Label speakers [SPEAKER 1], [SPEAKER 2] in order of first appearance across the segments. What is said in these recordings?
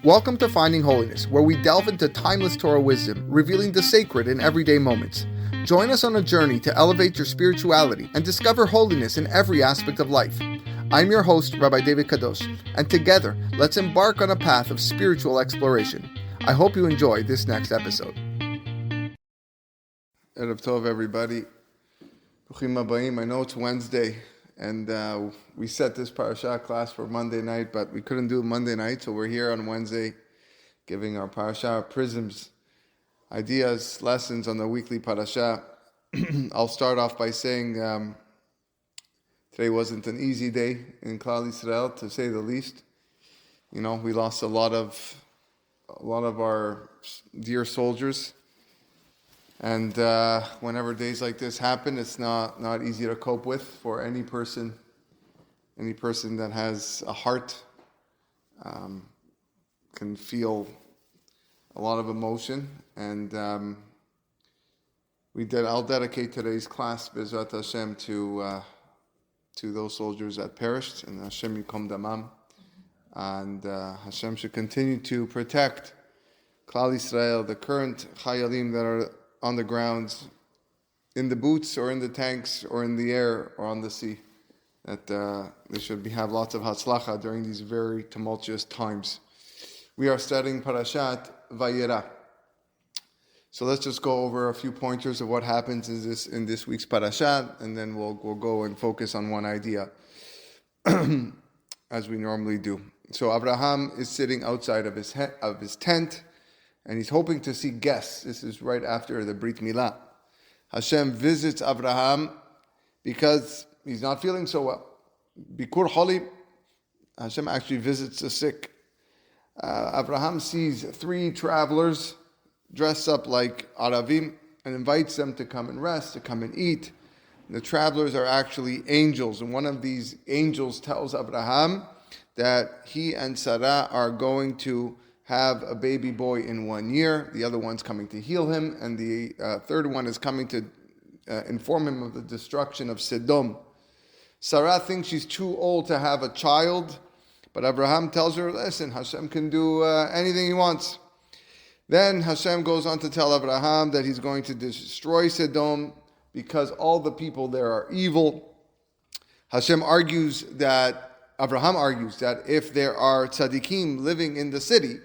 [SPEAKER 1] Welcome to Finding Holiness, where we delve into timeless Torah wisdom, revealing the sacred in everyday moments. Join us on a journey to elevate your spirituality and discover holiness in every aspect of life. I'm your host, Rabbi David Kadosh, and together, let's embark on a path of spiritual exploration. I hope you enjoy this next episode. Erev Tov, everybody. Bruchim Habayim. I know it's Wednesday, and we set this parasha class for Monday night, but we couldn't do it Monday night, so we're here on Wednesday giving our parasha prisms, ideas, lessons on the weekly parasha. I'll start off by saying today wasn't an easy day in Klal Yisrael, to say the least. You know, we lost a lot of our dear soldiers. And whenever days like this happen, it's not easy to cope with for any person that has a heart, can feel a lot of emotion. And I'll dedicate today's class, B'ezrat Hashem, to those soldiers that perished, and Hashem Yikom Damam. And Hashem should continue to protect Klal Yisrael, the current Chayalim that are on the grounds, in the boots or in the tanks or in the air or on the sea, that they should have lots of hatzlacha during these very tumultuous times. We are studying Parashat Vayera. So let's just go over a few pointers of what happens in this week's Parashat, and then we'll go and focus on one idea, as we normally do. So Abraham is sitting outside of his tent, and he's hoping to see guests. This is right after the Brit Milah. Hashem visits Abraham because he's not feeling so well. Bikur Holi, Hashem actually visits the sick. Abraham sees 3 travelers dressed up like Aravim and invites them to come and rest, to come and eat. And the travelers are actually angels, and one of these angels tells Abraham that he and Sarah are going to have a baby boy in 1 year. The other one's coming to heal him, and the third one is coming to inform him of the destruction of Sodom. Sarah thinks she's too old to have a child, but Abraham tells her, listen, Hashem can do anything he wants. Then Hashem goes on to tell Abraham that he's going to destroy Sodom because all the people there are evil. Abraham argues that if there are tzaddikim living in the city,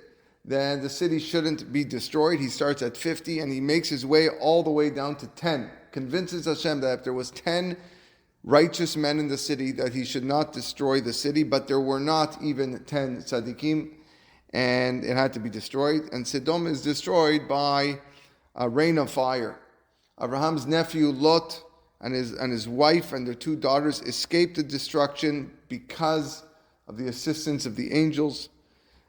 [SPEAKER 1] then the city shouldn't be destroyed. He starts at 50 and he makes his way all the way down to 10. Convinces Hashem that if there was 10 righteous men in the city, that he should not destroy the city, but there were not even 10 tzaddikim, and it had to be destroyed. And Sodom is destroyed by a rain of fire. Abraham's nephew Lot and his wife and their 2 daughters escaped the destruction because of the assistance of the angels.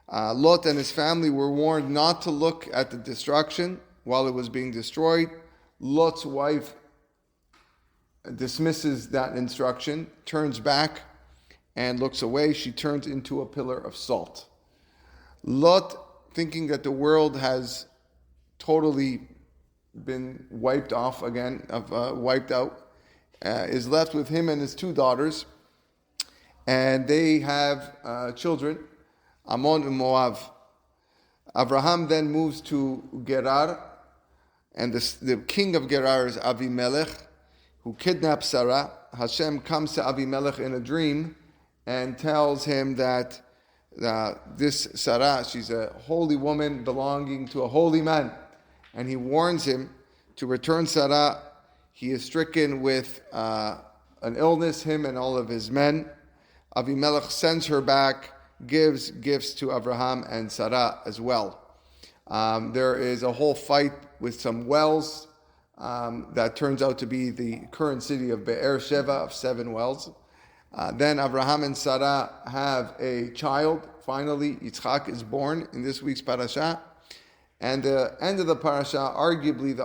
[SPEAKER 1] Lot and his family were warned not to look at the destruction while it was being destroyed. Lot's wife dismisses that instruction, turns back, and looks away. She turns into a pillar of salt. Lot, thinking that the world has totally been wiped out, is left with him and his 2 daughters, and they have children, Ammon and Moab. Abraham then moves to Gerar, and the king of Gerar is Avimelech, who kidnaps Sarah. Hashem comes to Avimelech in a dream and tells him that this Sarah, she's a holy woman belonging to a holy man, and he warns him to return Sarah. He is stricken with an illness, him and all of his men. Avimelech sends her back, gives gifts to Abraham and Sarah as well. There is a whole fight with some wells that turns out to be the current city of Be'er Sheva, of 7 wells. Then Abraham and Sarah have a child. Finally, Yitzchak is born in this week's parasha. And the end of the parasha, arguably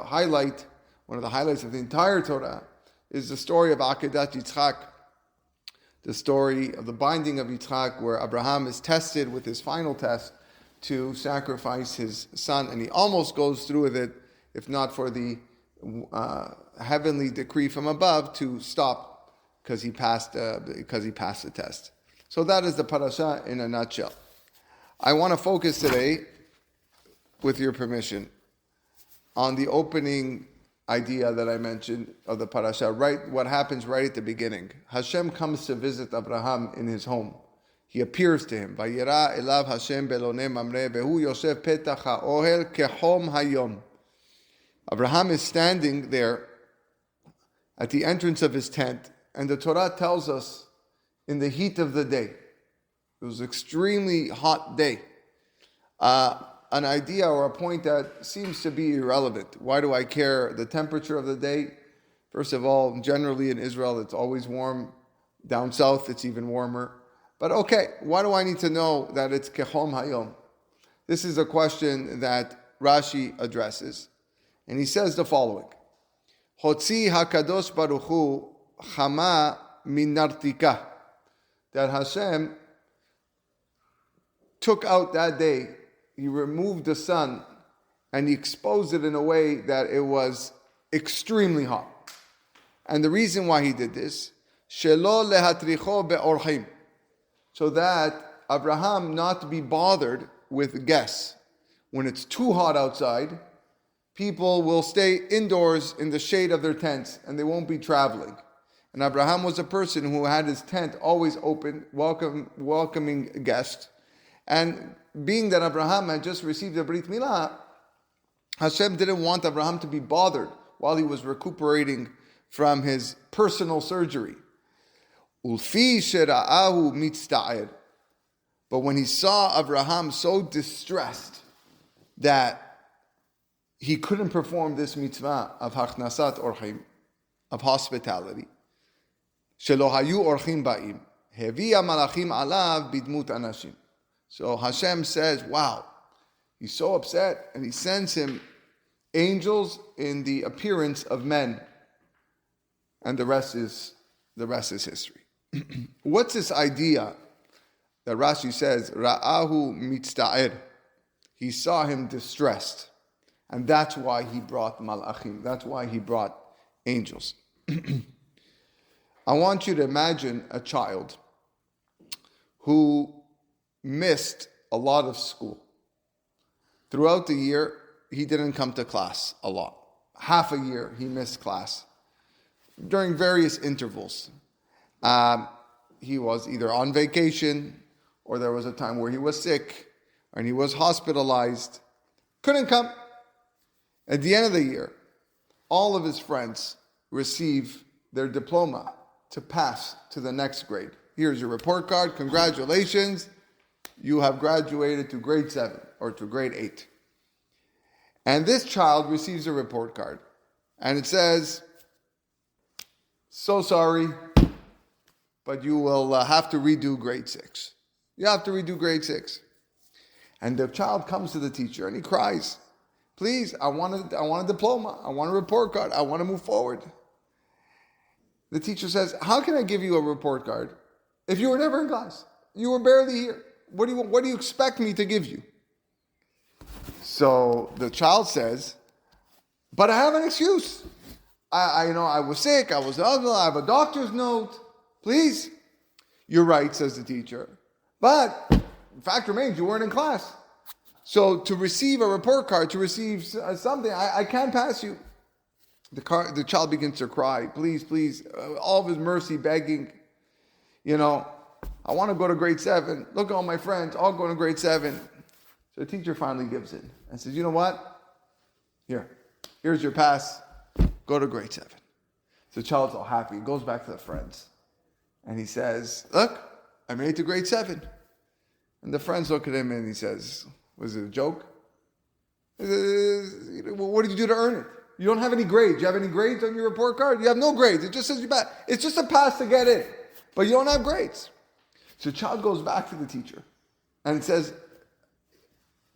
[SPEAKER 1] one of the highlights of the entire Torah, is the story of Akedat Yitzchak, the story of the binding of Yitzchak, where Abraham is tested with his final test to sacrifice his son, and he almost goes through with it, if not for the heavenly decree from above to stop, because he passed the test. So that is the parasha in a nutshell. I want to focus today, with your permission, on the opening idea that I mentioned of the parasha, right? What happens right at the beginning. Hashem comes to visit Abraham in his home. He appears to him. Vayera elav Hashem belone mamre vehu yosef petach ha'ohel kechom hayom. Abraham is standing there at the entrance of his tent, and the Torah tells us in the heat of the day. It was an extremely hot day. An idea or a point that seems to be irrelevant. Why do I care the temperature of the day? First of all, generally in Israel, it's always warm. Down south, it's even warmer. But okay, why do I need to know that it's kechom hayom? This is a question that Rashi addresses. And he says the following. Hotzi hakadosh baruch hu chama minartika. That Hashem took out that day, he removed the sun, and he exposed it in a way that it was extremely hot. And the reason why he did this, shelo lehatricho be'orchim, so that Abraham not to be bothered with guests. When it's too hot outside, people will stay indoors in the shade of their tents, and they won't be traveling. And Abraham was a person who had his tent always open, welcoming guests. And being that Abraham had just received the Brit Milah, Hashem didn't want Abraham to be bothered while he was recuperating from his personal surgery. Ulfi shera'ahu mitzta'ir. But when he saw Abraham so distressed that he couldn't perform this mitzvah of hachnasat orchim, of hospitality, shelo hayu orchim ba'im, heviya malachim alav bidmut anashim. So Hashem says, wow, he's so upset, and he sends him angels in the appearance of men. And the rest is history. What's this idea that Rashi says, Ra'ahu mitzta'ir? He saw him distressed. And that's why he brought malachim. That's why he brought angels. I want you to imagine a child who missed a lot of school. Throughout the year, he didn't come to class a lot. Half a year, he missed class during various intervals. He was either on vacation, or there was a time where he was sick, and he was hospitalized. Couldn't come. At the end of the year, all of his friends receive their diploma to pass to the next grade. Here's your report card. Congratulations. You have graduated to grade 7 or to grade 8. And this child receives a report card. And it says, so sorry, but you will have to redo grade 6. You have to redo grade 6. And the child comes to the teacher and he cries, please, I want a diploma. I want a report card. I want to move forward. The teacher says, how can I give you a report card if you were never in class? You were barely here. What do you expect me to give you? So the child says, but I have an excuse. I was sick, I was ill, I have a doctor's note. Please. You're right, says the teacher. But the fact remains, you weren't in class. So to receive a report card, to receive something, I can't pass you. The child begins to cry. Please, please. All of his mercy begging. I want to go to grade 7. Look at all my friends, all going to grade 7. So the teacher finally gives in and says, you know what? Here's your pass. Go to grade 7. So the child's all happy. He goes back to the friends. And he says, look, I made it to grade 7. And the friends look at him and he says, was it a joke? What did you do to earn it? You don't have any grades. You have any grades on your report card? You have no grades. It just says you pass. It's just a pass to get in. But you don't have grades. So the child goes back to the teacher and says,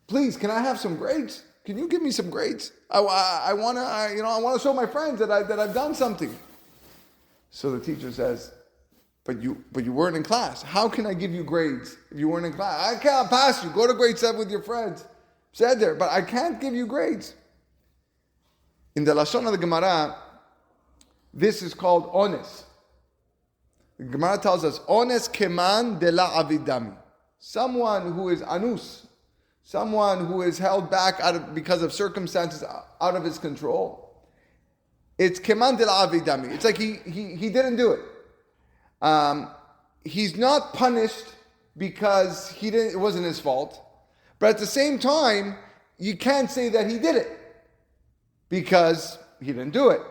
[SPEAKER 1] please, can I have some grades? Can you give me some grades? I want to show my friends that I've done something. So the teacher says, but you weren't in class. How can I give you grades if you weren't in class? I can't pass you. Go to grade 7 with your friends. Said there, but I can't give you grades. In the Lashon of the Gemara, this is called ones. The Gemara tells us, ones keman de la avidami. someone who is anus, someone who is held back because of circumstances out of his control, it's keman del avidami. It's like he didn't do it. He's not punished because it wasn't his fault. But at the same time, you can't say that he did it because he didn't do it.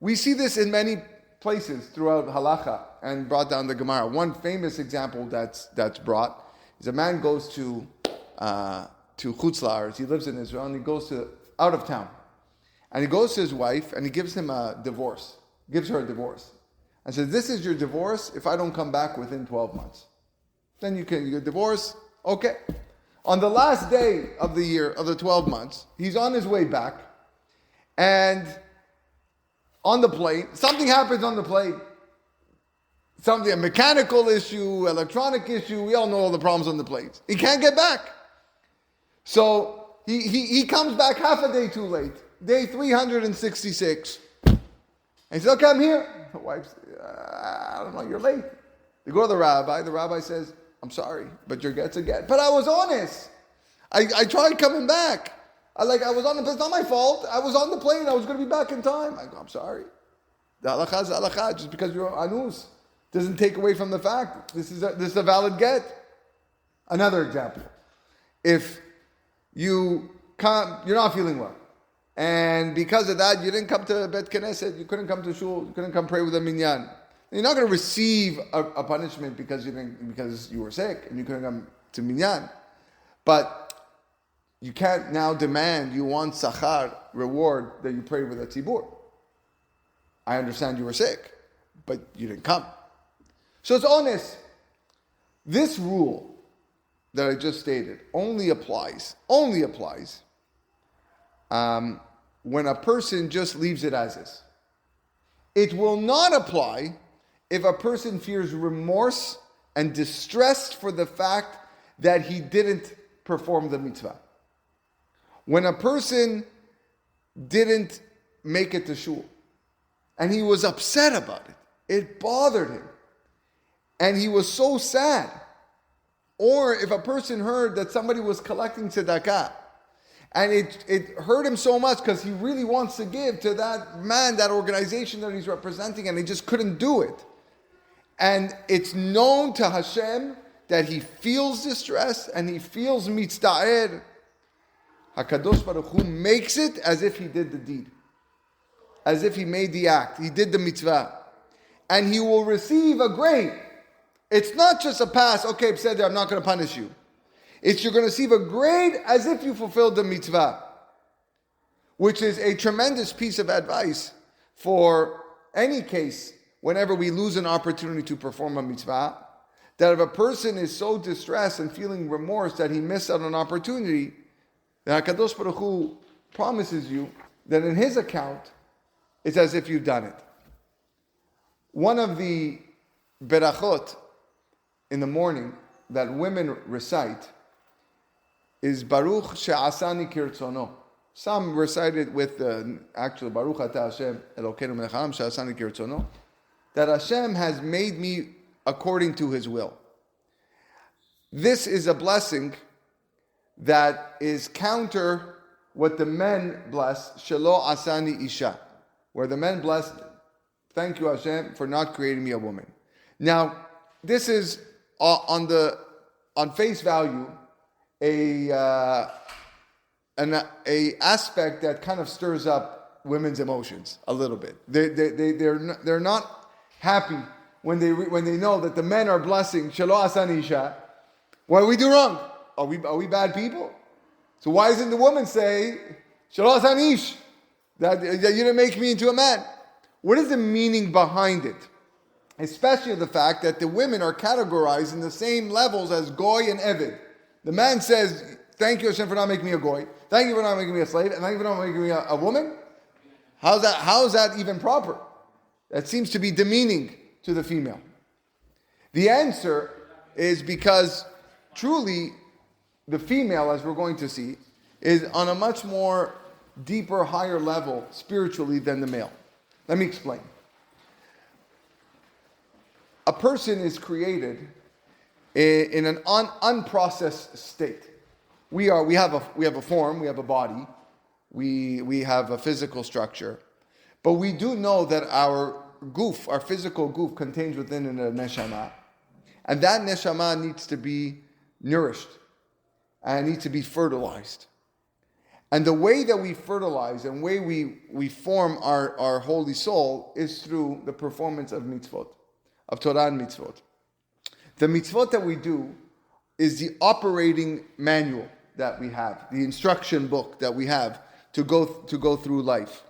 [SPEAKER 1] We see this in many places throughout halacha and brought down the Gemara. One famous example that's brought is a man goes to Chutz La'aretz. He lives in Israel and he goes out of town. And he goes to his wife and he gives her a divorce. And says, this is your divorce if I don't come back within 12 months. Then you get divorced. Okay. On the last day of the year, of the 12 months, he's on his way back. And on the plane, something happens on the plane. A mechanical issue, electronic issue. We all know all the problems on the planes. He can't get back. So he comes back half a day too late. Day 366. And he says, okay, I'm here. The wife says, I don't know, you're late. They go to the rabbi. The rabbi says, I'm sorry, but your get's a get. But I was honest. I tried coming back. It's not my fault. I was on the plane. I was going to be back in time. I go, I'm sorry. The halakha is halakha. Just because you're anus doesn't take away from the fact this is a valid get. Another example. If you're not feeling well, and because of that, you didn't come to Bet Knesset, you couldn't come to shul, you couldn't come pray with a minyan. You're not going to receive a punishment because you were sick and you couldn't come to minyan. But you can't now demand, you want sachar, reward, that you prayed with a tzibur. I understand you were sick, but you didn't come. So it's honest. This rule that I just stated only applies when a person just leaves it as is. It will not apply if a person feels remorse and distressed for the fact that he didn't perform the mitzvah. When a person didn't make it to shul and he was upset about it, it bothered him, and he was so sad. Or if a person heard that somebody was collecting tzedakah, and it hurt him so much because he really wants to give to that man, that organization that he's representing, and he just couldn't do it. And it's known to Hashem that he feels distress and he feels mitzta'er. HaKadosh Baruch Hu makes it as if he did the deed. As if he made the act. He did the mitzvah. And he will receive a grade. It's not just a pass, okay, Pseder, I'm not going to punish you. It's you're going to receive a grade as if you fulfilled the mitzvah. Which is a tremendous piece of advice for any case whenever we lose an opportunity to perform a mitzvah. That if a person is so distressed and feeling remorse that he missed out on an opportunity, then HaKadosh Baruch Hu promises you that in his account, it's as if you've done it. One of the berachot in the morning that women recite is Baruch she'asani kirtzono. Some recite it with actually Baruch Ata Hashem Elokeinu melech haolam she'asani kirtzono. That Hashem has made me according to His will. This is a blessing that is counter what the men bless, Shelo Asani Isha, where the men bless, thank you Hashem for not creating me a woman. Now, this is on face value a aspect that kind of stirs up women's emotions a little bit. They're not happy when they know that the men are blessing Shelo Asani Isha. What do we do wrong? Are we bad people? So why doesn't the woman say Shelo Asani Ish, that you didn't make me into a man? What is the meaning behind it? Especially the fact that the women are categorized in the same levels as Goy and Eved. The man says, thank you Hashem for not making me a Goy. Thank you for not making me a slave. And thank you for not making me a woman. How is that even proper? That seems to be demeaning to the female. The answer is because truly the female, as we're going to see, is on a much more deeper, higher level spiritually than the male. Let me explain. A person is created in an unprocessed state. We have a form, we have a body, we have a physical structure, but we do know that our physical goof contains within it a neshama, and that neshama needs to be nourished and needs to be fertilized. And the way that we fertilize and way we form our holy soul is through the performance of mitzvot, of Torah and mitzvot. The mitzvot that we do is the operating manual that we have, the instruction book that we have to go through life.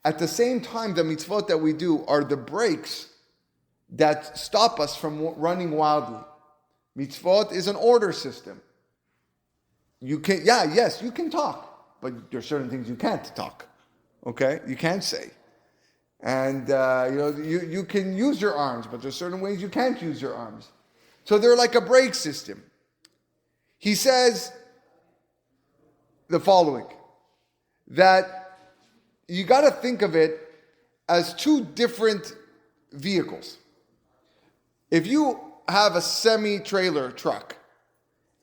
[SPEAKER 1] At the same time, the mitzvot that we do are the brakes that stop us from running wildly. Mitzvot is an order system. You can talk. But there are certain things you can't talk, okay? You can't say. And, you can use your arms, but there's certain ways you can't use your arms. So they're like a brake system. He says the following, that you got to think of it as two different vehicles. If you have a semi-trailer truck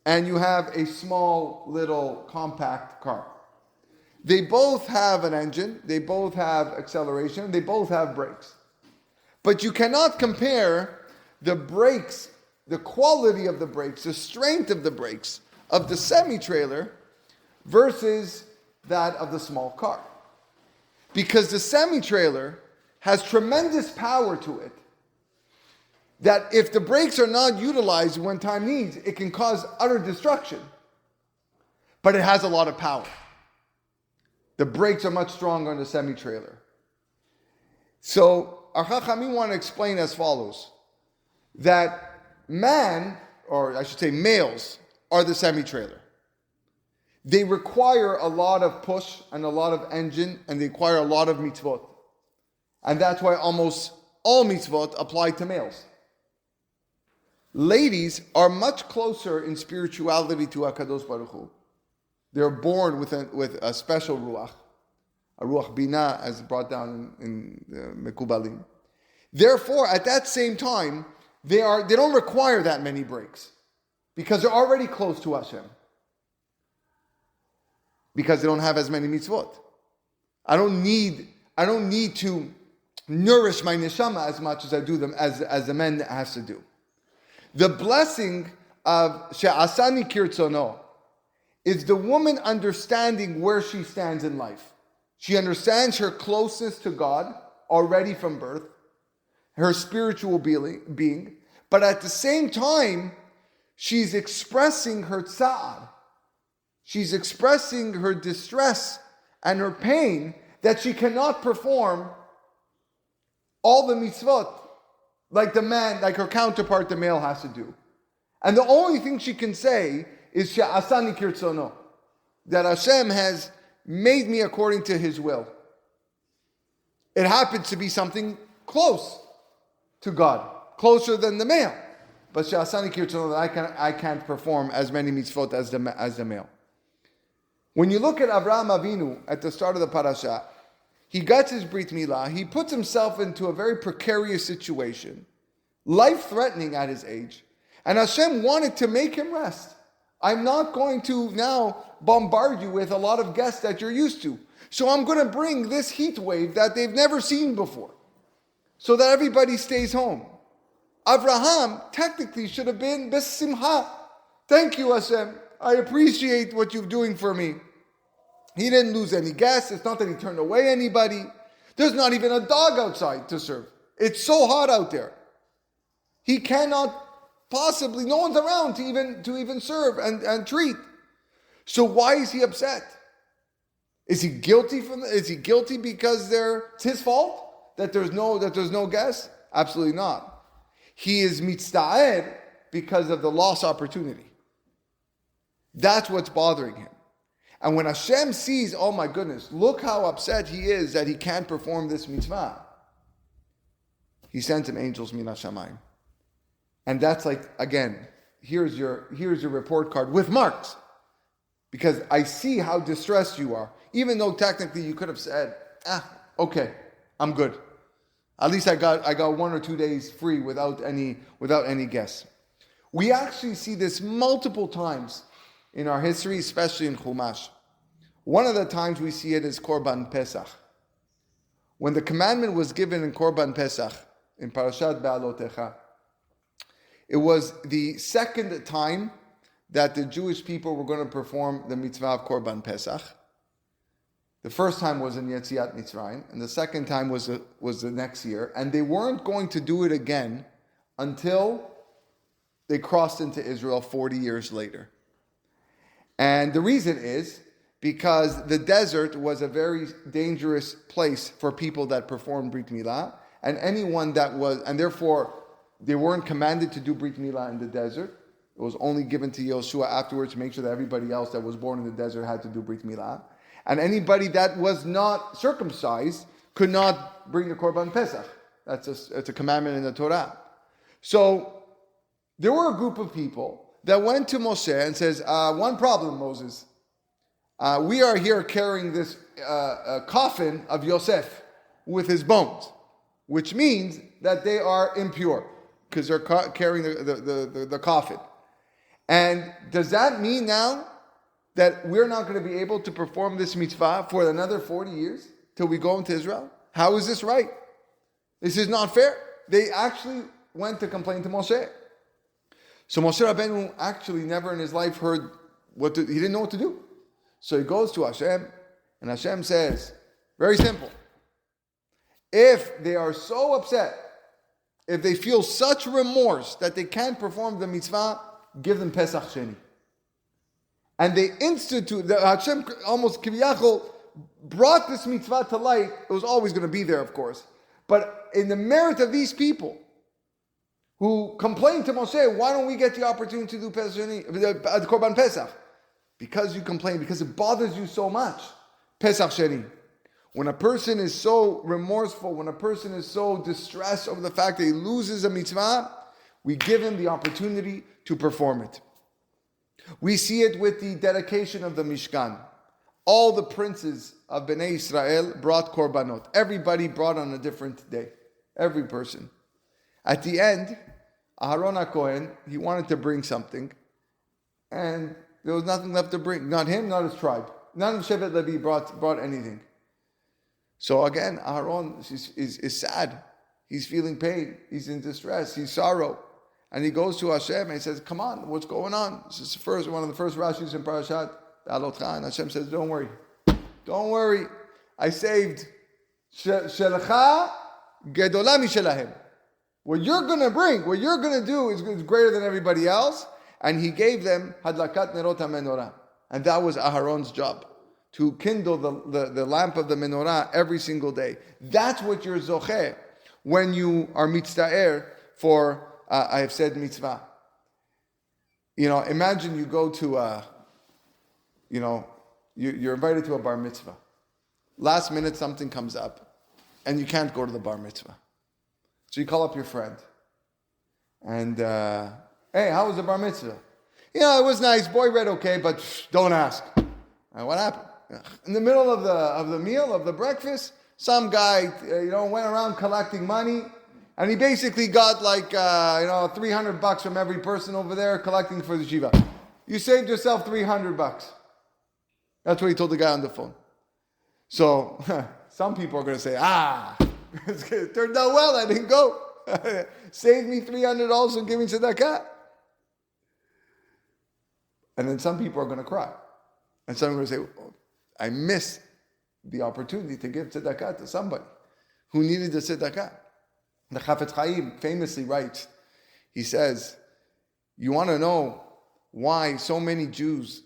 [SPEAKER 1] and you have a small little compact car, they both have an engine, they both have acceleration, they both have brakes. But you cannot compare the brakes, the quality of the brakes, the strength of the brakes of the semi-trailer versus that of the small car. Because the semi-trailer has tremendous power to it, that if the brakes are not utilized when time needs, it can cause utter destruction. But it has a lot of power. The brakes are much stronger on the semi-trailer. So our Chachamim want to explain as follows, that man, or I should say males, are the semi-trailer. They require a lot of push and a lot of engine, and they require a lot of mitzvot. And that's why almost all mitzvot apply to males. Ladies are much closer in spirituality to HaKadosh Baruch Hu. They're born with a special ruach, a ruach bina, as brought down in Mekubalim. Therefore, at that same time, they don't require that many breaks because they're already close to Hashem. Because they don't have as many mitzvot. I don't need to nourish my neshama as much as I do them as the man has to do. The blessing of she'asani kirtzono is the woman understanding where she stands in life. She understands her closeness to God already from birth, her spiritual being, but at the same time, she's expressing her tza'ar. She's expressing her distress and her pain that she cannot perform all the mitzvot like her counterpart, the male, has to do. And the only thing she can say is she'asani kirtzono, that Hashem has made me according to His will. It happens to be something close to God, closer than the male, but she'asani kirtzono, that I can't perform as many mitzvot as the male. When you look at Avraham Avinu at the start of the parasha, he gets his Brit Milah, he puts himself into a very precarious situation, life-threatening at his age, and Hashem wanted to make him rest. I'm not going to now bombard you with a lot of guests that you're used to. So I'm going to bring this heat wave that they've never seen before, so that everybody stays home. Avraham technically should have been besimha. Thank you, Hashem. I appreciate what you're doing for me. He didn't lose any guests. It's not that he turned away anybody. There's not even a dog outside to serve. It's so hot out there. He cannot possibly, no one's around to even serve and treat. So why is he upset? Is he guilty is he guilty because it's his fault that there's no guests? Absolutely not. He is mitzta'er because of the lost opportunity. That's what's bothering him. And when Hashem sees, oh my goodness, look how upset he is that he can't perform this mitzvah, he sends him angels min hashamayim. And that's like, again, here's your report card with marks. Because I see how distressed you are. Even though technically you could have said, okay, I'm good. At least I got 1 or 2 days free without any guests. We actually see this multiple times in our history, especially in Chumash. One of the times we see it is Korban Pesach. When the commandment was given in Korban Pesach, in Parashat Be'alotecha, it was the second time that the Jewish people were going to perform the mitzvah of Korban Pesach. The first time was in Yetziat Mitzrayim, and the second time was the next year, and they weren't going to do it again until they crossed into Israel 40 years later. And the reason is because the desert was a very dangerous place for people that performed Brit Milah, and anyone that was, and therefore they weren't commanded to do Brit Milah in the desert. It was only given to Yoshua afterwards to make sure that everybody else that was born in the desert had to do Brit Milah. And anybody that was not circumcised could not bring the Korban Pesach. It's a commandment in the Torah. So there were a group of people that went to Moshe and says, one problem, Moses. We are here carrying this coffin of Yosef with his bones, which means that they are impure because they're carrying the coffin. And does that mean now that we're not going to be able to perform this mitzvah for another 40 years till we go into Israel? How is this right? This is not fair. They actually went to complain to Moshe. So Moshe Rabbeinu actually never in his life heard he didn't know what to do. So he goes to Hashem, and Hashem says, very simple, if they are so upset, if they feel such remorse that they can't perform the mitzvah, give them Pesach Sheni. And they Hashem almost kiviyachol brought this mitzvah to light. It was always going to be there, of course. But in the merit of these people who complained to Moshe, why don't we get the opportunity to do Pesach Sheni, the Korban Pesach? Because you complain, because it bothers you so much. Pesach Sheni. When a person is so remorseful, when a person is so distressed over the fact that he loses a mitzvah, we give him the opportunity to perform it. We see it with the dedication of the Mishkan. All the princes of Bnei Israel brought korbanot. Everybody brought on a different day. Every person. At the end, Aharon HaKohen, he wanted to bring something, and there was nothing left to bring. Not him, not his tribe. None of Shevet Levi brought anything. So again, Aharon is sad. He's feeling pain. He's in distress. He's sorrow. And he goes to Hashem and he says, come on, what's going on? This is one of the first Rashis in Parashat Be'alotecha. And Hashem says, don't worry. Don't worry. I saved Shelecha Gedolah Mishelahem. What you're going to bring, what you're going to do is greater than everybody else. And he gave them Hadlakat Nerot HaMenorah. And that was Aharon's job, to kindle the lamp of the menorah every single day. That's what you're zocheh when you are mitzta'er for, I have said mitzvah. Imagine you go to, you're invited to a bar mitzvah. Last minute something comes up and you can't go to the bar mitzvah. So you call up your friend and, hey, how was the bar mitzvah? It was nice. Boy read okay, but don't ask. What happened? In the middle of the meal, of the breakfast, some guy, went around collecting money, and he basically got $300 from every person over there collecting for the shiva. You saved yourself $300. That's what he told the guy on the phone. So some people are going to say, it turned out well. I didn't go. Saved me $300 and give me tzedakah. And then some people are going to cry. And some are going to say, I missed the opportunity to give tzedakah to somebody who needed the tzedakah. The Chafetz Chaim famously writes, he says, you want to know why so many Jews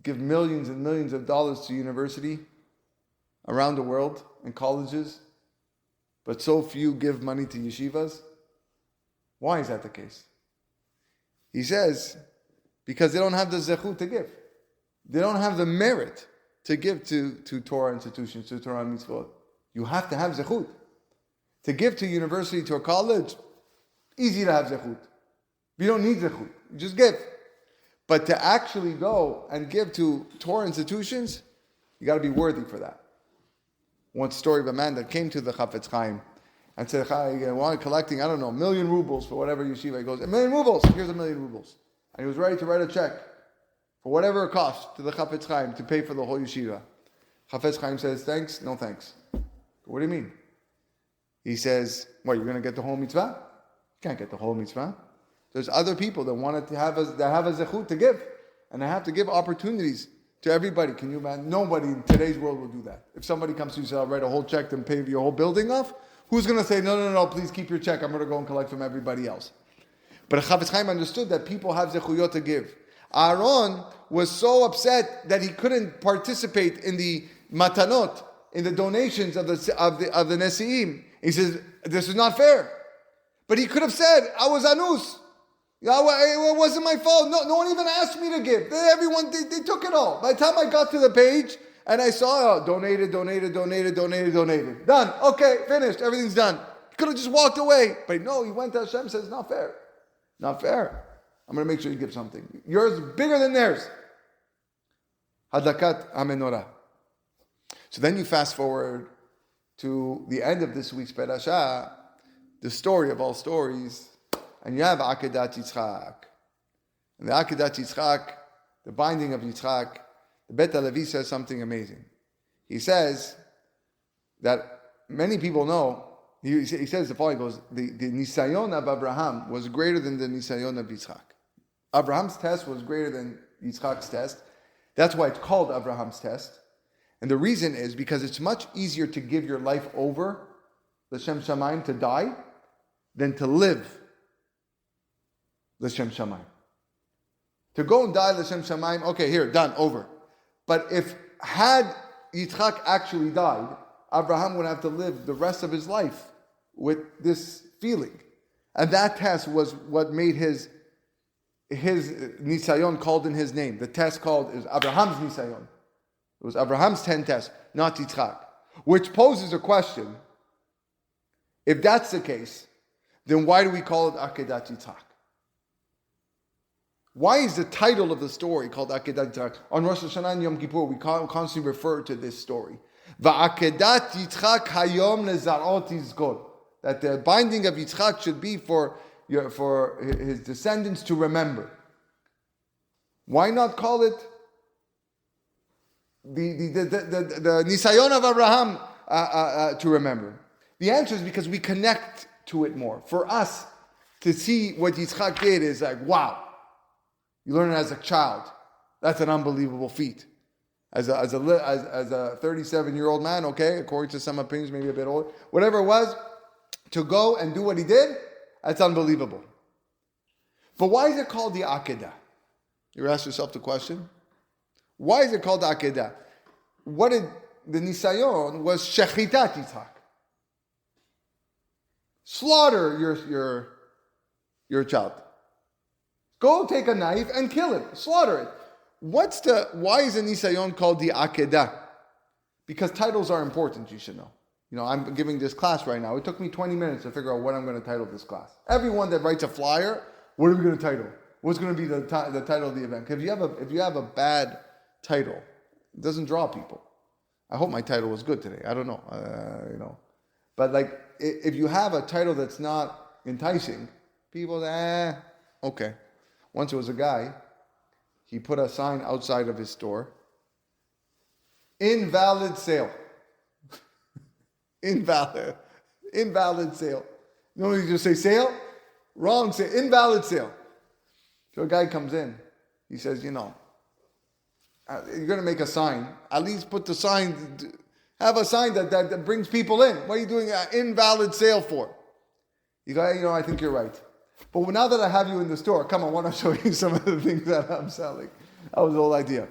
[SPEAKER 1] give millions and millions of dollars to university around the world and colleges, but so few give money to yeshivas? Why is that the case? He says, because they don't have the zechut to give. They don't have the merit to give to Torah institutions, to Torah mitzvot. You have to have zechut. To give to a university, to a college, easy to have zechut. You don't need zechut. You just give. But to actually go and give to Torah institutions, you got to be worthy for that. One story of a man that came to the Chafetz Chaim, and said, collecting, I don't know, 1,000,000 rubles for whatever yeshiva. He goes, 1,000,000 rubles, here's 1,000,000 rubles. And he was ready to write a check for whatever it cost to the Chafetz Chaim to pay for the whole yeshiva. Chafetz Chaim says, thanks, no thanks. What do you mean? He says, what, you're going to get the whole mitzvah? You can't get the whole mitzvah. There's other people that want to have a zechut to give. And I have to give opportunities to everybody. Can you imagine? Nobody in today's world will do that. If somebody comes to you and says, I'll write a whole check and pay your whole building off, who's going to say, no, please keep your check. I'm going to go and collect from everybody else. But Chafetz Chaim understood that people have zechuyot to give. Aaron was so upset that he couldn't participate in the matanot, in the donations of the Nesi'im. He says, this is not fair. But he could have said, I was anus. It wasn't my fault. No one even asked me to give. Everyone, they took it all. By the time I got to the page and I saw, donated. Done. Okay, finished. Everything's done. He could have just walked away. But no, he went to Hashem and says, not fair. Not fair. I'm going to make sure you give something. Yours is bigger than theirs. Hadakat amenorah. So then you fast forward to the end of this week's Perashah, the story of all stories, and you have Akedat Yitzchak. And the Akedat Yitzchak, the binding of Yitzchak, the Bet HaLevi says something amazing. He says that many people know, he says the following, he goes, the Nisayon of Abraham was greater than the Nisayon of Yitzchak. Abraham's test was greater than Yitzchak's test. That's why it's called Abraham's test. And the reason is because it's much easier to give your life over, l'shem shamayim, to die, than to live, l'shem shamayim. To go and die, l'shem shamayim, okay, here, done, over. But had Yitzchak actually died, Abraham would have to live the rest of his life with this feeling. And that test was what made his Nisayon called in his name. The test called is Abraham's Nisayon. It was Abraham's 10 tests, not Yitzchak. Which poses a question. If that's the case, then why do we call it Akedat Yitzchak? Why is the title of the story called Akedat Yitzchak? On Rosh Hashanah and Yom Kippur, we constantly refer to this story. Va'akedat Yitzchak hayom lezarot yizkor. That the binding of Yitzchak should be for his descendants to remember. Why not call it the Nisayon of Abraham to remember? The answer is because we connect to it more. For us to see what Yitzchak did is like, wow. You learn it as a child. That's an unbelievable feat. As a 37-year-old man, okay, according to some opinions, maybe a bit older, whatever it was, to go and do what he did, that's unbelievable. But why is it called the Akedah? You ask yourself the question. Why is it called the Akedah? What did the Nisayon was Shechitat Yitzchak. Slaughter your child. Go take a knife and kill it. Slaughter it. Why is the Nisayon called the Akedah? Because titles are important, you should know. You know, I'm giving this class right now. It took me 20 minutes to figure out what I'm going to title this class. Everyone that writes a flyer, what are we going to title? What's going to be the title of the event? If you have a bad title, it doesn't draw people. I hope my title was good today. I don't know. But like, if you have a title that's not enticing, people say, okay. Once there was a guy, he put a sign outside of his store, invalid sale. Invalid sale. You know, you just say sale? Wrong sale. Invalid sale. So a guy comes in. He says, you're going to make a sign. At least put the sign, have a sign that brings people in. What are you doing an invalid sale for? You go, I think you're right. But now that I have you in the store, come on, I want to show you some of the things that I'm selling. That was the whole idea.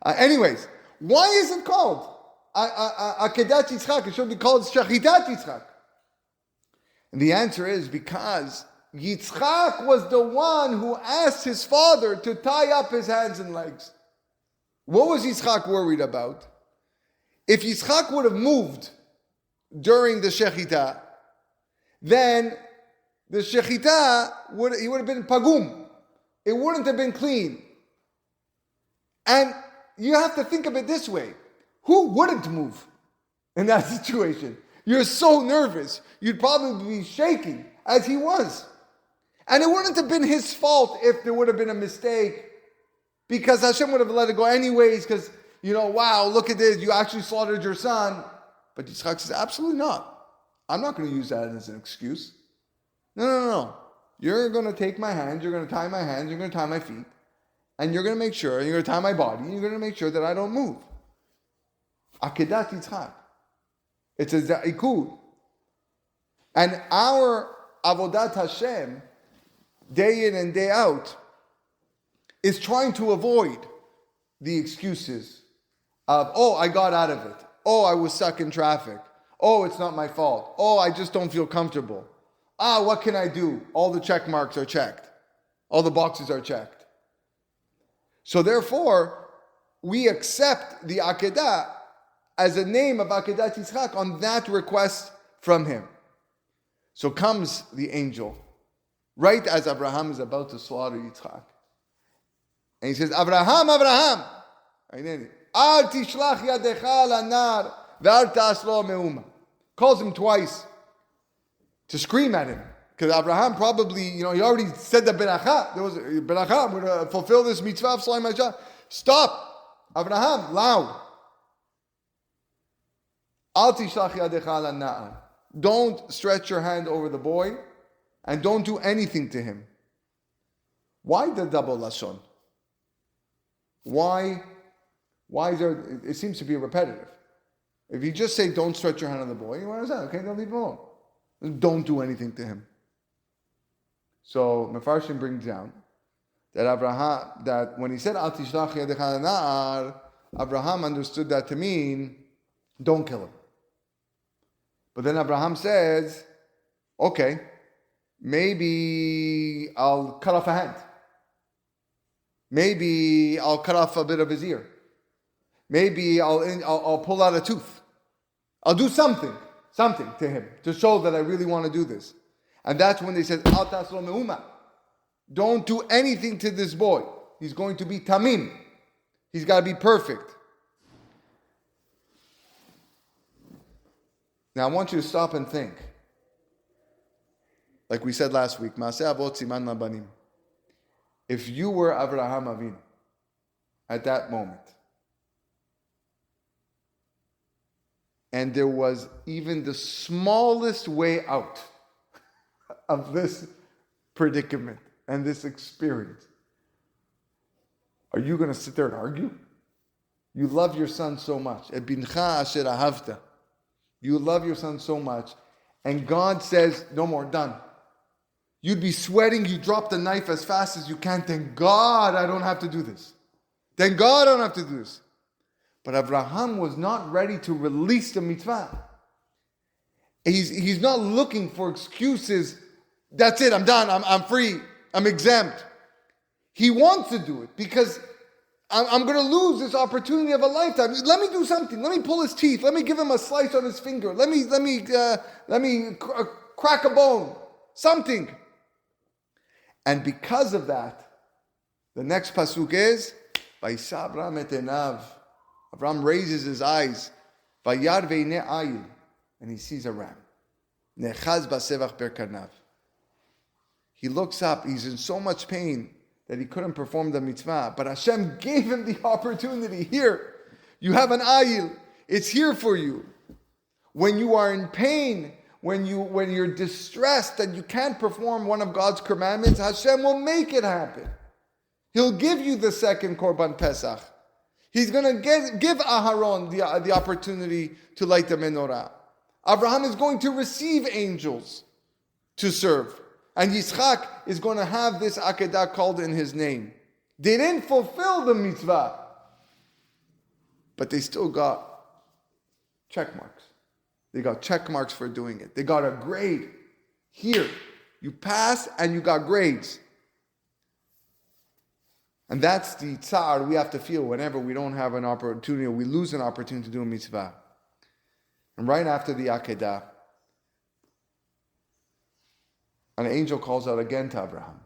[SPEAKER 1] Anyways, why is it called Akedat Yitzchak? It should be called Shechitat Yitzchak. And the answer is because Yitzchak was the one who asked his father to tie up his hands and legs. What was Yitzchak worried about? If Yitzchak would have moved during the Shechitah, then the Shechitah would have been pagum. It wouldn't have been clean. And you have to think of it this way. Who wouldn't move in that situation? You're so nervous. You'd probably be shaking as he was. And it wouldn't have been his fault if there would have been a mistake, because Hashem would have let it go anyways, because, wow, look at this, you actually slaughtered your son. But Yitzchak says, absolutely not. I'm not going to use that as an excuse. No. You're going to take my hands, you're going to tie my hands, you're going to tie my feet, and you're going to make sure, you're going to tie my body, and you're going to make sure that I don't move. Akedat Yitzchak. It's a za'ikud. And our avodat Hashem, day in and day out, is trying to avoid the excuses of, I got out of it. I was stuck in traffic. It's not my fault. I just don't feel comfortable. What can I do? All the check marks are checked. All the boxes are checked. So therefore, we accept the Akedah as a name of Akedat Yitzchak on that request from him. So comes the angel, right as Abraham is about to slaughter Yitzchak. And he says, Abraham, Al tishlach yadecha lanar ve'al ta'aslo me'uma. Calls him twice to scream at him. Because Abraham probably, he already said the beracha. There was beracha, I'm going to fulfill this mitzvah of Shalom Hashah. Stop, Abraham, loud. Al tishlach yadecha lanar. Don't stretch your hand over the boy, and don't do anything to him. Why the double lashon? Why is there? It seems to be repetitive. If you just say, "Don't stretch your hand on the boy," what is that? Okay, then leave him alone. Don't do anything to him. So Mefarshim brings down that when he said "Al tishlach yadecha la'nar," Abraham understood that to mean, "Don't kill him." But then Abraham says, "Okay, maybe I'll cut off a hand. Maybe I'll cut off a bit of his ear. Maybe I'll pull out a tooth. I'll do something to him to show that I really want to do this." And that's when they said, "Al taslo me'uma." Don't do anything to this boy. He's going to be tamim. He's got to be perfect. Now I want you to stop and think. Like we said last week, Maaseh avot siman labanim. If you were Avraham Avinu at that moment, and there was even the smallest way out of this predicament and this experience, are you going to sit there and argue? You love your son so much. Et bincha asher ahavta. You love your son so much, and God says, "No more, done." You'd be sweating, you drop the knife as fast as you can. Thank God I don't have to do this. Thank God I don't have to do this. But Abraham was not ready to release the mitzvah. He's not looking for excuses. That's it, I'm done, I'm free, I'm exempt. He wants to do it because I'm going to lose this opportunity of a lifetime. Let me do something. Let me pull his teeth. Let me give him a slice on his finger. Let me crack a bone. Something. And because of that, the next pasuk is, Vayisa Avram et einav. Avram raises his eyes, Vayar ve'ineh ayil, and he sees a ram. Nechaz basevach berkarnav. He looks up. He's in so much pain that he couldn't perform the mitzvah. But Hashem gave him the opportunity. Here, you have an ayil. It's here for you. When you are in pain, when you're distressed that you can't perform one of God's commandments, Hashem will make it happen. He'll give you the second Korban Pesach. He's going to give Aharon the opportunity to light the menorah. Abraham is going to receive angels to serve. And Yitzchak is going to have this Akedah called in his name. They didn't fulfill the mitzvah, but they still got check marks. They got check marks for doing it. They got a grade. Here, you pass and you got grades. And that's the tsar we have to feel whenever we don't have an opportunity or we lose an opportunity to do a mitzvah. And right after the Akedah, an angel calls out again to Abraham.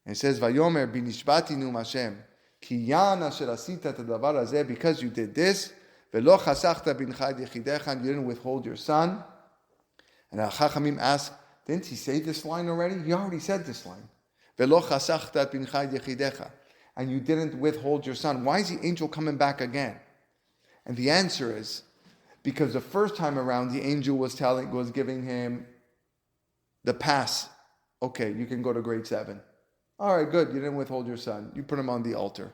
[SPEAKER 1] And it says, Vayomer binishbati num Hashem, ki yan asher asita tadavar hazeh, because you did this, velo chasachta bincha yechidecha, and you didn't withhold your son, And Al-Chachamim asked, didn't he say this line already? He already said this line. Velo chasachta et bincha yechidecha. And you didn't withhold your son. Why is the angel coming back again? And the answer is, because the first time around, the angel was giving him the pass. Okay, you can go to grade 7. All right, good. You didn't withhold your son. You put him on the altar.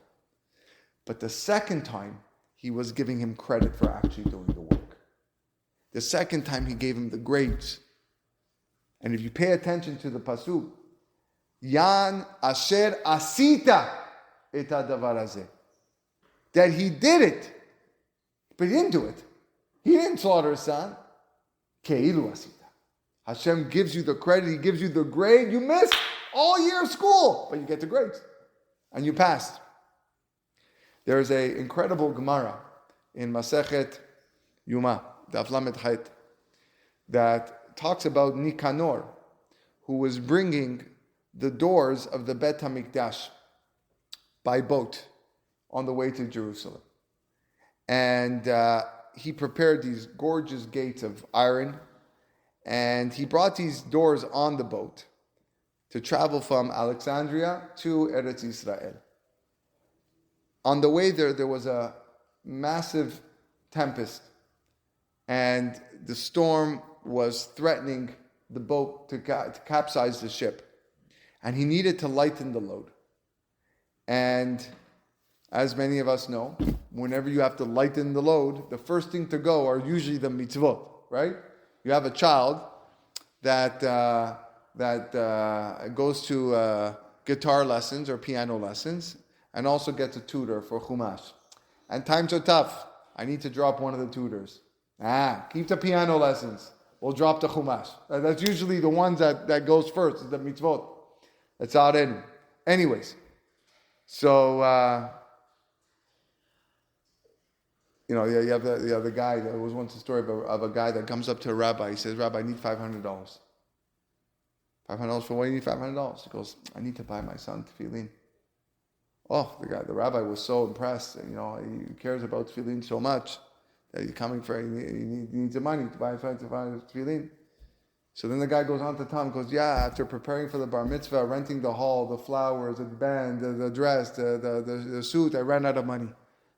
[SPEAKER 1] But the second time, he was giving him credit for actually doing the work. The second time, he gave him the grades. And if you pay attention to the pasuk, Yan asher asita et hadavar hazeh, that he did it, but he didn't do it. He didn't slaughter his son. Keilu asita. Hashem gives you the credit. He gives you the grade. You missed all year of school, but you get the grades, and you passed. There is an incredible Gemara in Masechet Yuma, Daf Lamed Chet, that talks about Nikanor, who was bringing the doors of the Bet HaMikdash by boat on the way to Jerusalem. And he prepared these gorgeous gates of iron, and he brought these doors on the boat to travel from Alexandria to Eretz Israel. On the way there was a massive tempest, and the storm was threatening the boat to capsize the ship. And he needed to lighten the load. And as many of us know, whenever you have to lighten the load, the first thing to go are usually the mitzvot, right? You have a child that goes to guitar lessons or piano lessons, and also gets a tutor for Chumash. And times are tough. I need to drop one of the tutors. Keep the piano lessons. We'll drop the Chumash. That's usually the ones that goes first, is the mitzvot. That's out in. So, you have the guy. There was once a story of a guy that comes up to a rabbi. He says, Rabbi, I need $500. $500 for what? You need $500. He goes, I need to buy my son tefillin. Oh, the rabbi was so impressed. He cares about tefillin so much that he's coming for. He needs the money to buy tefillin. So then the guy goes on to tell him, after preparing for the bar mitzvah, renting the hall, the flowers, the band, the dress, the suit, I ran out of money.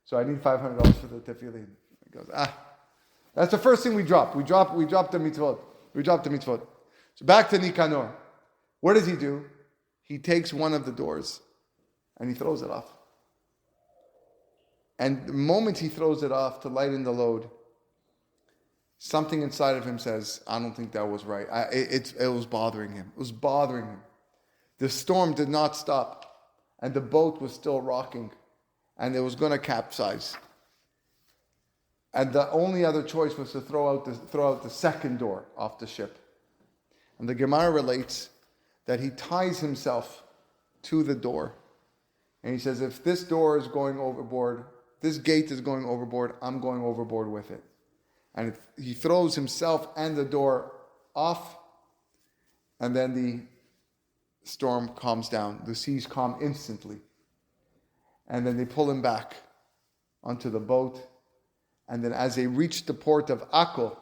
[SPEAKER 1] So I need $500 for the tefillin. He goes, that's the first thing we drop. We drop the mitzvot. So back to Nikanor. What does he do? He takes one of the doors and he throws it off. And the moment he throws it off to lighten the load, something inside of him says, I don't think that was right. It was bothering him. It was bothering him. The storm did not stop, and the boat was still rocking, and it was going to capsize. And the only other choice was to throw out the second door off the ship. And the Gemara relates that he ties himself to the door, and he says, if this door is going overboard, this gate is going overboard, I'm going overboard with it. And he throws himself and the door off, and then the storm calms down. The seas calm instantly. And then they pull him back onto the boat. And then as they reach the port of Akko,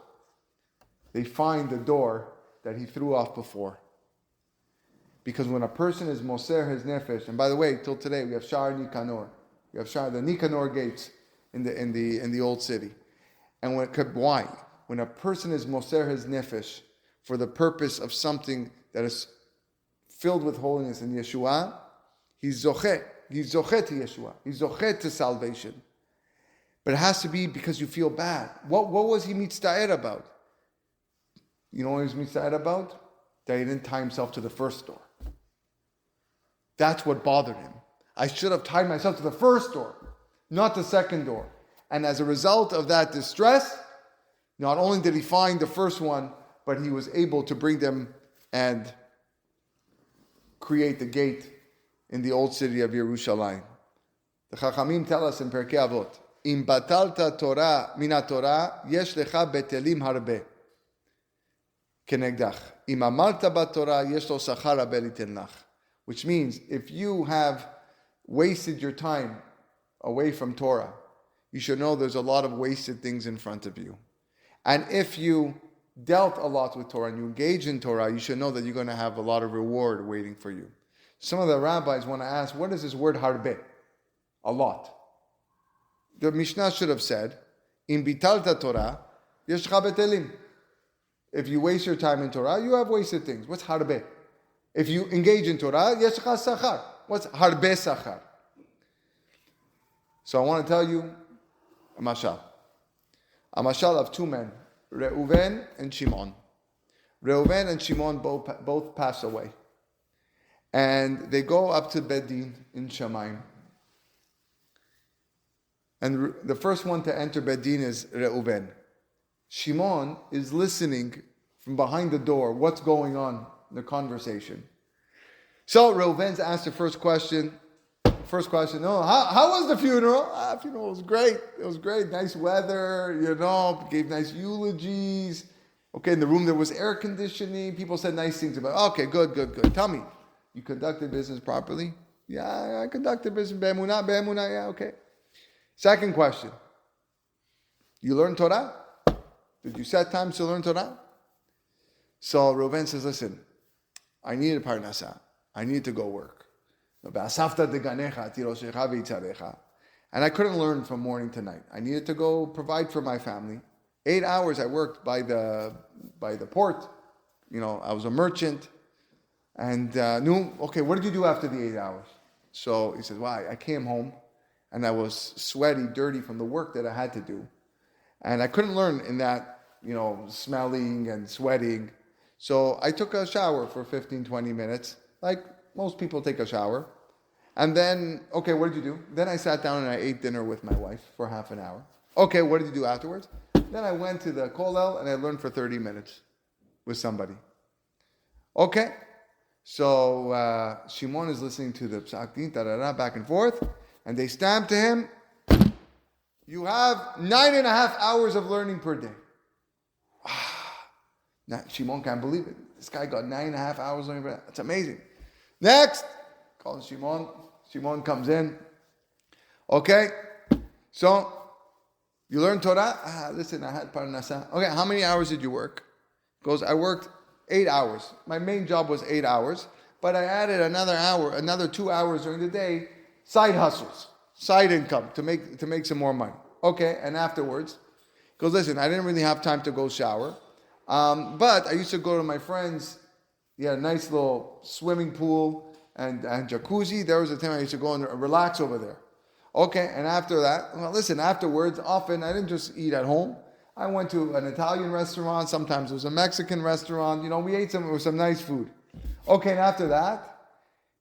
[SPEAKER 1] they find the door that he threw off before. Because when a person is moser his nefesh, and by the way, till today we have Shar Nikanor. We have the Nikanor gates in the old city. And why? When a person is moser his nefesh for the purpose of something that is filled with holiness in Yeshua, he's zochet. He's zochet to Yeshua. He's zochet to salvation. But it has to be because you feel bad. What was he mitzta'er about? You know what he was mitzta'er about? That he didn't tie himself to the first door. That's what bothered him. I should have tied myself to the first door, not the second door. And as a result of that distress, not only did he find the first one, but he was able to bring them and create the gate in the old city of Yerushalayim. The Chachamim tell us in Perkei Avot, Im batalta Torah mina Torah, yesh lecha betelim harbe. Kenegdach. Im amalta baTorah, yesh lo sachar habe liten lach. Which means, if you have wasted your time away from Torah, you should know there's a lot of wasted things in front of you. And if you dealt a lot with Torah and you engage in Torah, you should know that you're going to have a lot of reward waiting for you. Some of the rabbis want to ask, what is this word harbe? A lot. The Mishnah should have said, "In bitalta Torah, yeshcha betelim." If you waste your time in Torah, you have wasted things. What's harbe? If you engage in Torah, yeshcha sachar. What's harbe sachar? So I want to tell you a mashal. A mashal of two men, Reuven and Shimon. Reuven and Shimon both pass away. And they go up to Bedin in Shamayim. And the first one to enter Bedin is Reuven. Shimon is listening from behind the door what's going on in the conversation. So Reuven's asked the first question. How was the funeral? Funeral was great. It was great. Nice weather, gave nice eulogies. Okay, in the room there was air conditioning. People said nice things about it. Okay, good. Tell me, you conducted business properly? Yeah, I conducted business. Be'emunah, yeah, okay. Second question. You learn Torah? Did you set times to learn Torah? So Reuven says, listen, I need a parnasa. I need to go work. And I couldn't learn from morning to night. I needed to go provide for my family. 8 hours I worked by the port. I was a merchant. And what did you do after the 8 hours? So he says, well, I came home and I was sweaty, dirty from the work that I had to do. And I couldn't learn in that, smelling and sweating. So I took a shower for 15, 20 minutes, like most people take a shower. And then, what did you do? Then I sat down and I ate dinner with my wife for half an hour. Okay, what did you do afterwards? Then I went to the kollel and I learned for 30 minutes with somebody. Okay, so Shimon is listening to the psak din, back and forth, and they stamp to him, you have 9.5 hours of learning per day. Now, Shimon can't believe it. This guy got 9.5 hours learning per day. That's amazing. Next, calls Shimon. Shimon comes in. Okay, so you learned Torah? Listen, I had parnasa. Okay, how many hours did you work? He goes, I worked 8 hours. My main job was 8 hours, but I added another 2 hours during the day, side hustles, side income to make some more money. Okay, and afterwards, he goes, listen, I didn't really have time to go shower, but I used to go to my friends. He had a nice little swimming pool and jacuzzi. There was a time I used to go and relax over there. Okay, and after that, afterwards, often I didn't just eat at home. I went to an Italian restaurant. Sometimes it was a Mexican restaurant. We ate some nice food. Okay, and after that,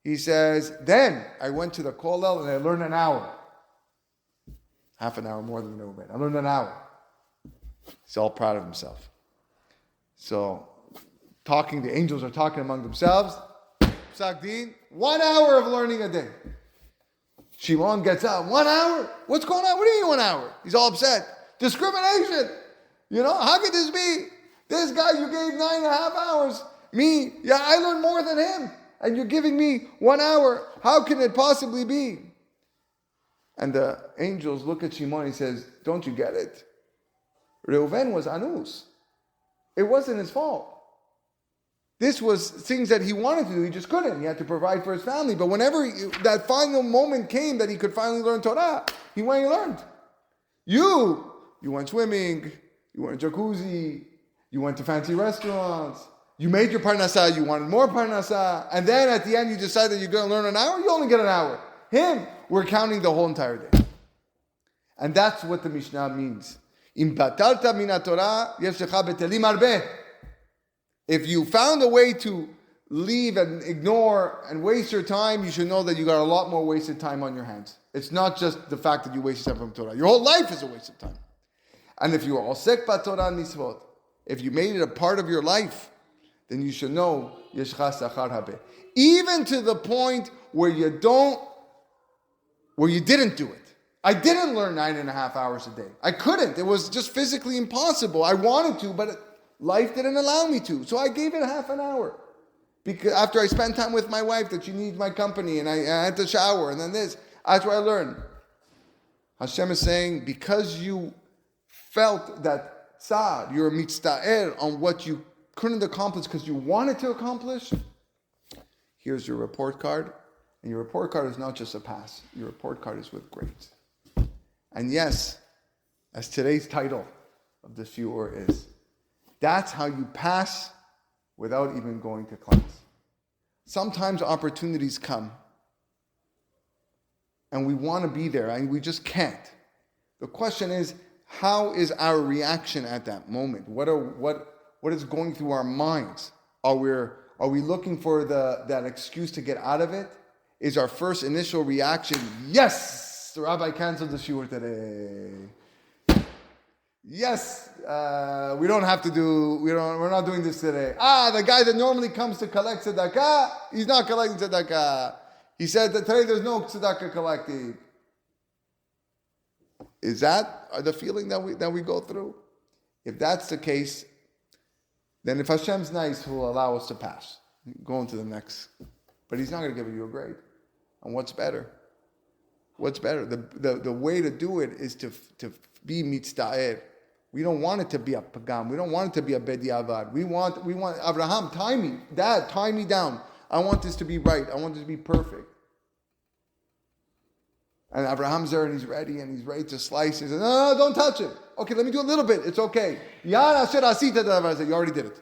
[SPEAKER 1] he says, then I went to the kollel and I learned an hour. Half an hour more than Reuben. I learned an hour. He's all proud of himself. So, the angels are talking among themselves. Psak din, 1 hour of learning a day. Shimon gets up, 1 hour? What's going on? What do you mean 1 hour? He's all upset. Discrimination. How could this be? This guy, you gave 9.5 hours. Me, I learned more than him. And you're giving me 1 hour. How can it possibly be? And the angels look at Shimon and he says, don't you get it? Reuven was anus. It wasn't his fault. This was things that he wanted to do. He just couldn't. He had to provide for his family. But whenever that final moment came that he could finally learn Torah, he went and learned. You went swimming. You went jacuzzi. You went to fancy restaurants. You made your parnasa. You wanted more parnasa. And then at the end, you decided you're going to learn an hour. You only get an hour. Him, we're counting the whole entire day. And that's what the Mishnah means. Im batalta min haTorah yeshlecha betelim arbeh. If you found a way to leave and ignore and waste your time, you should know that you got a lot more wasted time on your hands. It's not just the fact that you wasted time from Torah. Your whole life is a waste of time. And if you are osek b'Torah mitzvot, if you made it a part of your life, then you should know yeshcha sachar habeh. Even to the point where you didn't do it. I didn't learn 9.5 hours a day. I couldn't. It was just physically impossible. I wanted to, but life didn't allow me to. So I gave it half an hour. Because after I spent time with my wife, that she needs my company, and I had to shower, and then this. That's where I learned. Hashem is saying, because you felt that tzad, you're mitzta'er on what you couldn't accomplish because you wanted to accomplish, here's your report card. And your report card is not just a pass. Your report card is with grades. And yes, as today's title of the shiur is, that's how you pass without even going to class. Sometimes opportunities come and we want to be there and we just can't. The question is, how is our reaction at that moment? What is going through our minds? Are we looking for that excuse to get out of it? Is our first initial reaction, yes, the rabbi canceled the shiur today. Yes, we're not doing this today. The guy that normally comes to collect tzedakah, he's not collecting tzedakah. He said that today there's no tzedakah collecting. Is that the feeling that we go through? If that's the case, then if Hashem's nice, He'll allow us to pass. Go on to the next. But He's not going to give you a grade. And what's better? What's better? The way to do it is to be mitzta'er. We don't want it to be a pagam. We don't want it to be a bediavad. We want Abraham, tie me. Dad, tie me down. I want this to be right. I want this to be perfect. And Abraham's there and he's ready to slice. He says, no, don't touch it. Okay, let me do a little bit. It's okay. I said, you already did it.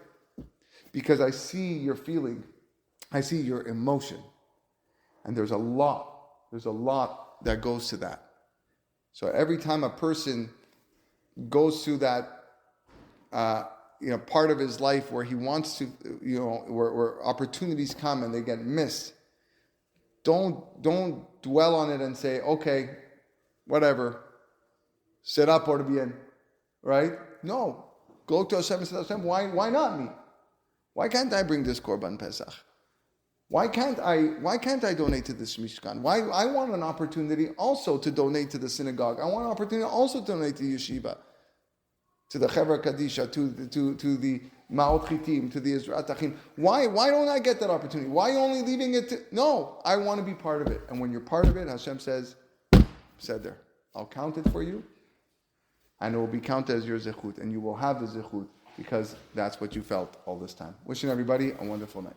[SPEAKER 1] Because I see your feeling. I see your emotion. And there's a lot that goes to that. So every time a person goes through that, part of his life where he wants to, where opportunities come and they get missed, don't dwell on it and say, okay, whatever, sit up or to be in, right? No, go to Hashem and say, Hashem, why not me? Why can't I bring this Korban Pesach? Why can't I donate to this Mishkan? Why I want an opportunity also to donate to the synagogue. I want an opportunity also to donate to yeshiva, to the Chevra Kadisha, to the Ma'ot Chitim, to the Ezrat Achim. Why don't I get that opportunity? Why only leaving it to... No, I want to be part of it. And when you're part of it, Hashem says, Seder, I'll count it for you, and it will be counted as your zechut, and you will have the zechut, because that's what you felt all this time. Wishing everybody a wonderful night.